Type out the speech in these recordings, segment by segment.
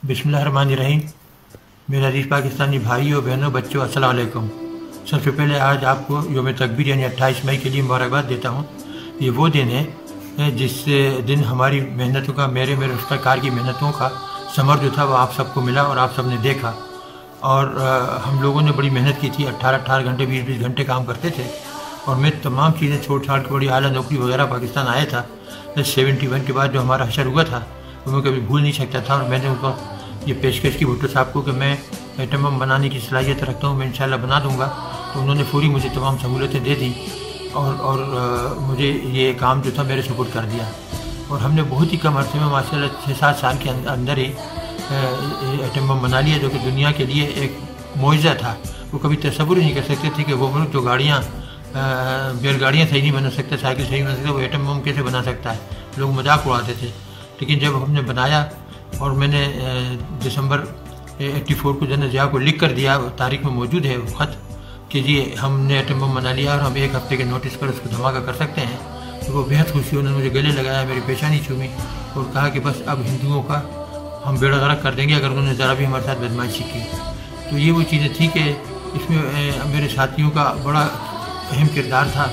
बिस्मिल्लाहिर्रहमानिर्रहीम। मेरे अज़ीज़ पाकिस्तानी भाइयों बहनों बच्चों, अस्सलाम वालेकुम। सबसे पहले आज आपको यौम तकबीर यानी 28 मई के लिए मुबारकबाद देता हूँ। ये वो दिन है जिस दिन हमारी मेहनतों का मेरे रफ़्ताकार की मेहनतों का समर जो था वो आप सबको मिला और आप सब ने देखा। और हम लोगों ने बड़ी मेहनत की थी, 18 घंटे 20 घंटे काम करते थे। और मैं तमाम चीज़ें छोड़ छाड़ के बड़ी आला नौकरी वगैरह पाकिस्तान आया था। 71 के बाद जो हमारा हशर हुआ था वो मैं कभी भूल नहीं सकता था। और मैंने उनको ये पेशकश की भुट्टो साहब को कि मैं एटम बम बनाने की सलाहियत रखता हूँ, मैं इंशाल्लाह बना दूँगा। तो उन्होंने पूरी मुझे तमाम सहूलतें दे दी और मुझे ये काम जो था मेरे सुपुर्द कर दिया। और हमने बहुत ही कम अर्से में माशाल्लाह 6-7 साल के अंदर ही एटम बम बना लिया, जो कि दुनिया के लिए एक मुआजिज़ा था। वो कभी तसव्वुर ही नहीं कर सकते थे कि वो मुल्क जो गाड़ियाँ बैलगाड़ियाँ सही नहीं बना सकता, साइकिल सही नहीं बना सकता, वो एटम बम कैसे बना सकता है। लोग मजाक उड़ाते थे। लेकिन जब हमने बनाया और मैंने दिसंबर 84 को जनरल ज़िया को लिख कर दिया, तारीख में मौजूद है वो ख़त कि जी हमने एटम बम बना लिया और हम 1 हफ्ते के नोटिस पर उसको धमाका कर सकते हैं। तो वो बेहद खुशी, उन्होंने मुझे गले लगाया, मेरी पेशानी चूमी और कहा कि बस अब हिंदुओं का हम बेड़ा गर्क कर देंगे अगर उन्होंने ज़रा भी हमारे साथ बदमाशी की। तो ये वो चीज़ें थी कि इसमें मेरे साथियों का बड़ा अहम किरदार था,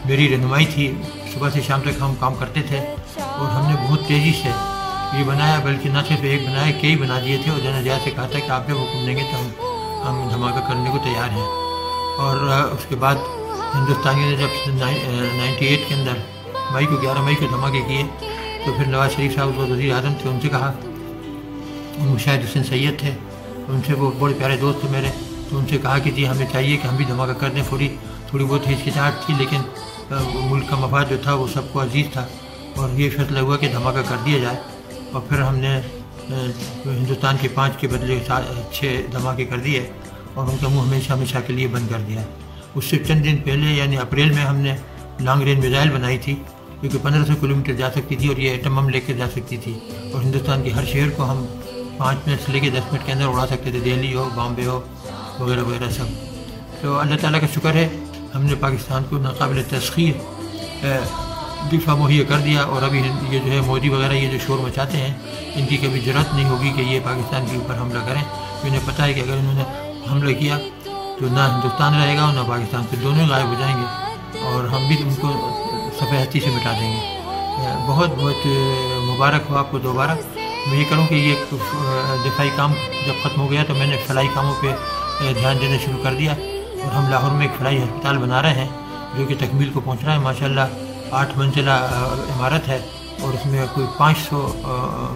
मेरी रहनुमाई थी। सुबह से शाम तक हम काम करते थे और हमने बहुत तेज़ी से ये बनाया, बल्कि न सिर्फ एक बनाया, कई बना दिए थे। और जनरल ज़िया से कहा था कि आप जब हुक्म देंगे तो हम धमाका करने को तैयार हैं। और उसके बाद हिंदुस्तानियों ने जब 98 के अंदर 11 मई को धमाके किए तो फिर नवाज शरीफ साहब वो वज़ीर आज़म थे, उनसे कहा, मुशाहिद हुसैन सैयद थे, उनसे वो बड़े प्यारे दोस्त थे मेरे। तो उनसे कहा कि जी हमें चाहिए कि हम भी धमाका कर दें। थोड़ी बहुत हिचकिचाहट थी, लेकिन मुल्क का मफाद जो था वो सबको अजीज़ था और ये फैसला हुआ कि धमाका कर दिया जाए। और फिर हमने हिंदुस्तान के 5 के बदले 6 धमाके कर दिए और उनका मुँह हमेशा के लिए बंद कर दिया। उससे चंद दिन पहले यानी अप्रैल में हमने लॉन्ग रेंज मिसाइल बनाई थी, क्योंकि 1500 किलोमीटर जा सकती थी और ये एटम बम लेकर जा सकती थी। और हिंदुस्तान के हर शहर को हम 5 मिनट से लेकर 10 मिनट के अंदर उड़ा सकते थे, दिल्ली हो, बॉम्बे हो, वगैरह वगैरह सब। तो अल्लाह ताला का शुक्र है, हमने पाकिस्तान को नाकाबिल तस्खीर दिफा मुहैया कर दिया। और अभी ये जो है मोदी वगैरह ये जो शोर मचाते हैं, इनकी कभी ज़रूरत नहीं होगी कि ये पाकिस्तान के ऊपर हमला करें। इन्हें पता है कि अगर इन्होंने हमला किया तो ना हिंदुस्तान रहेगा और ना पाकिस्तान, से दोनों गायब हो जाएंगे और हम भी उनको सफ़ेहती से मिटा देंगे। बहुत बहुत मुबारक हो आपको दोबारा। मैं ये करूँ कि ये दिफाई काम जब ख़त्म हो गया तो मैंने फलाई कामों पर ध्यान देना शुरू कर दिया। और हम लाहौर में एक फलाई अस्पताल बना रहे हैं जो कि तकमील को पहुंच रहा है। माशाल्लाह 8 मंजिला इमारत है और उसमें कोई 500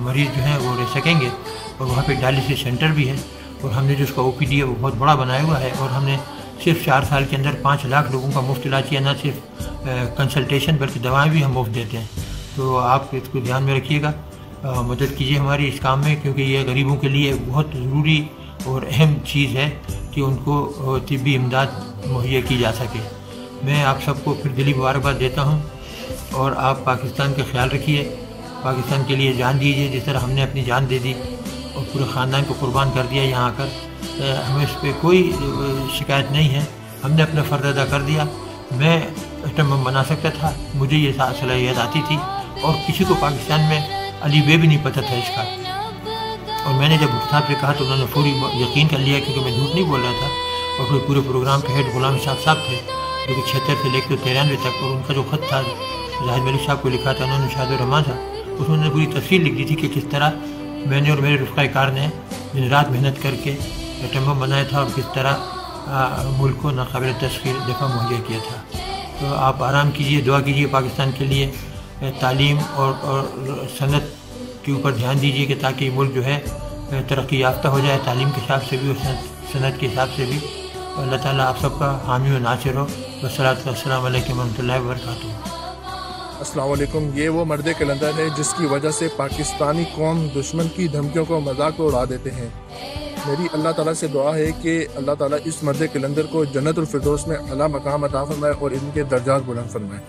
मरीज़ जो हैं वो रह सकेंगे। और वहाँ पे डायलिसिस सेंटर भी है और हमने जो उसका OPD है वो बहुत बड़ा बनाया हुआ है। और हमने सिर्फ 4 साल के अंदर 5 लाख लोगों का मुफ्त इलाज किया, ना सिर्फ कंसल्टेशन बल्कि दवाएँ भी हम मुफ्त देते हैं। तो आप इसको ध्यान में रखिएगा, मदद कीजिए हमारी इस काम में, क्योंकि ये गरीबों के लिए बहुत ज़रूरी और अहम चीज़ है कि उनको तिब्बी इमदाद मुहैया की जा सके। मैं आप सबको फिर दिली मुबारकबाद देता हूँ और आप पाकिस्तान का ख्याल रखिए, पाकिस्तान के लिए जान दीजिए जिस तरह हमने अपनी जान दे दी और पूरे ख़ानदान को कुर्बान कर दिया यहाँ आकर। हमें इस पर कोई शिकायत नहीं है, हमने अपना फ़र्ज़ अदा कर दिया। मैं एटम बम बना सकता था, मुझे ये सलाहियत आती थी और किसी को पाकिस्तान में अली बे भी नहीं पता था इसका। और मैंने जब भुट्टो साहब से कहा तो उन्होंने पूरी यकीन कर लिया, क्योंकि मैं झूठ नहीं बोल रहा था। और फिर पूरे प्रोग्राम के हेड गुलाम साहब थे, जो कि 76 से लेकर 93 तक। और उनका जो ख़त था जाहिद मलिक साहब को लिखा था उन्होंने, शाहिद रहमान साहब, उसमें पूरी तफसील लिख दी थी कि किस तरह मैंने और मेरे रफ़्क़ाकार ने दिन रात मेहनत करके एटम बम बनाया था और किस तरह मुल्क को नाकाबिल तस्खीर दफ़ा मुहैया किया था। तो आप आराम कीजिए, दुआ कीजिए पाकिस्तान के लिए, तालीम और सनत के ऊपर ध्यान दीजिए कि ताकि मुल्क जो है तरक्की याफ्ता हो जाए, तालीम के हिसाब से भी और सनत के हिसाब से भी। अल्लाह ताला आप सबका हामी व नासिर हो। वस्सलातु वस्सलामु अलैकुम वरहमतुल्लाहि वबरकातुहू। अस्सलाम वालेकुम। ये वो मर्द कलंदर है जिसकी वजह से पाकिस्तानी कौम दुश्मन की धमकियों को मजाक में उड़ा देते हैं। मेरी अल्लाह ताला से दुआ है कि अल्लाह ताला इस मर्द कलंदर को जन्नतुल फिरदौस में अला मकाम अता फरमाए और इनके दर्जात बुलंद फरमाए।